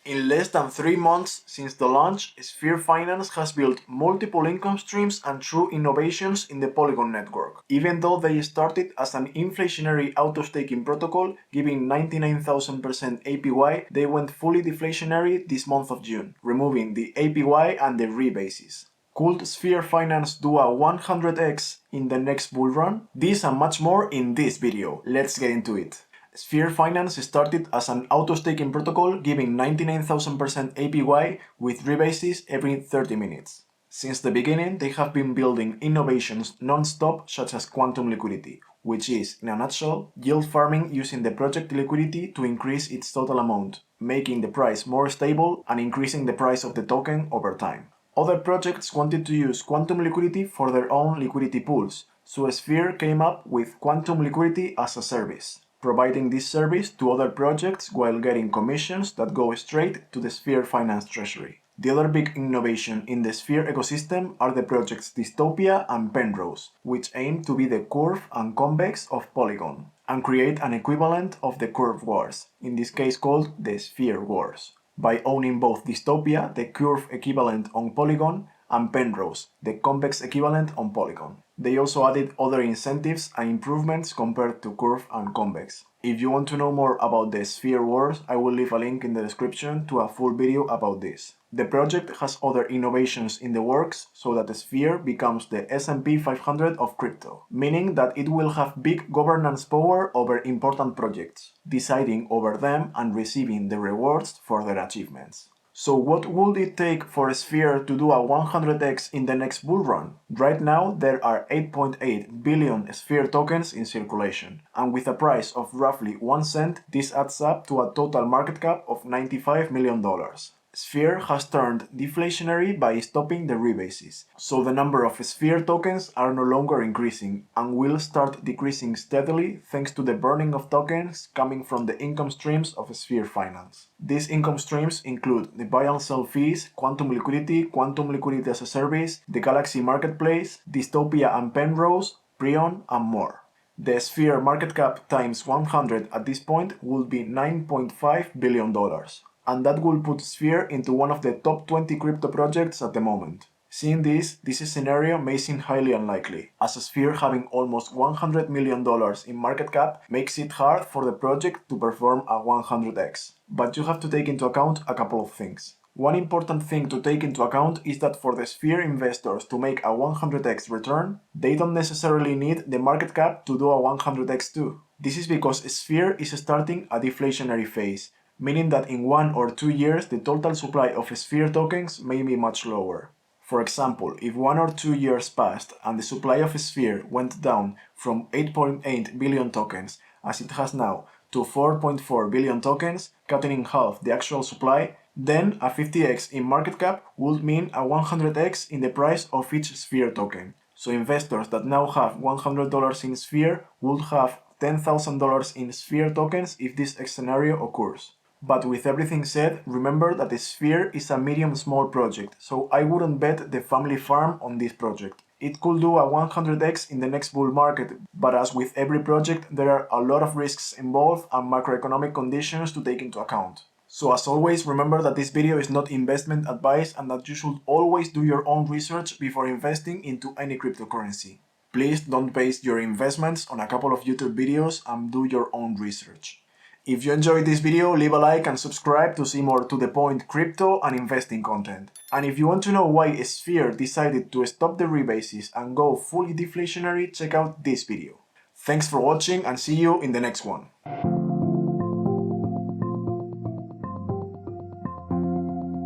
In less than 3 months since the launch, Sphere Finance has built multiple income streams and true innovations in the Polygon network. Even though they started as an inflationary auto-staking protocol giving 99,000% APY, they went fully deflationary this month of June, removing the APY and the rebases. Could Sphere Finance do a 100x in the next bull run? This and much more in this video. Let's get into it. Sphere Finance started as an auto-staking protocol giving 99,000% APY with rebases every 30 minutes. Since the beginning, they have been building innovations non-stop such as quantum liquidity, which is, in a nutshell, yield farming using the project liquidity to increase its total amount, making the price more stable and increasing the price of the token over time. Other projects wanted to use quantum liquidity for their own liquidity pools, so Sphere came up with quantum liquidity as a service, providing this service to other projects while getting commissions that go straight to the Sphere Finance treasury. The other big innovation in the Sphere ecosystem are the projects Dystopia and Penrose, which aim to be the curve and convex of Polygon, and create an equivalent of the curve wars, in this case called the Sphere Wars, by owning both Dystopia, the curve equivalent on Polygon, and Penrose, the convex equivalent on Polygon. They also added other incentives and improvements compared to Curve and Convex. If you want to know more about the Sphere Wars, I will leave a link in the description to a full video about this. The project has other innovations in the works so that the Sphere becomes the S&P 500 of crypto, meaning that it will have big governance power over important projects, deciding over them and receiving the rewards for their achievements. So what would it take for Sphere to do a 100x in the next bull run? Right now there are 8.8 billion Sphere tokens in circulation, and with a price of roughly 1 cent, this adds up to a total market cap of $95 million. Sphere has turned deflationary by stopping the rebases, so the number of Sphere tokens are no longer increasing and will start decreasing steadily thanks to the burning of tokens coming from the income streams of Sphere Finance. These income streams include the buy and sell fees, quantum liquidity as a service, the Galaxy Marketplace, Dystopia and Penrose, Prion, and more. The Sphere market cap times 100 at this point would be $9.5 billion. And that will put Sphere into one of the top 20 crypto projects at the moment. Seeing this scenario may seem highly unlikely, as Sphere having almost $100 million in market cap makes it hard for the project to perform a 100x. But you have to take into account a couple of things. One important thing to take into account is that for the Sphere investors to make a 100x return, they don't necessarily need the market cap to do a 100x too. This is because Sphere is starting a deflationary phase, meaning that in 1 or 2 years the total supply of Sphere tokens may be much lower. For example, if 1 or 2 years passed and the supply of Sphere went down from 8.8 billion tokens, as it has now, to 4.4 billion tokens, cutting in half the actual supply, then a 50x in market cap would mean a 100x in the price of each Sphere token. So investors that now have $100 in Sphere would have $10,000 in Sphere tokens if this scenario occurs. But with everything said, remember that the Sphere is a medium-small project, so I wouldn't bet the family farm on this project. It could do a 100x in the next bull market, but as with every project, there are a lot of risks involved and macroeconomic conditions to take into account. So as always, remember that this video is not investment advice and that you should always do your own research before investing into any cryptocurrency. Please don't base your investments on a couple of YouTube videos and do your own research. If you enjoyed this video, leave a like and subscribe to see more to-the-point crypto and investing content. And if you want to know why Sphere decided to stop the rebases and go fully deflationary, check out this video. Thanks for watching and see you in the next one.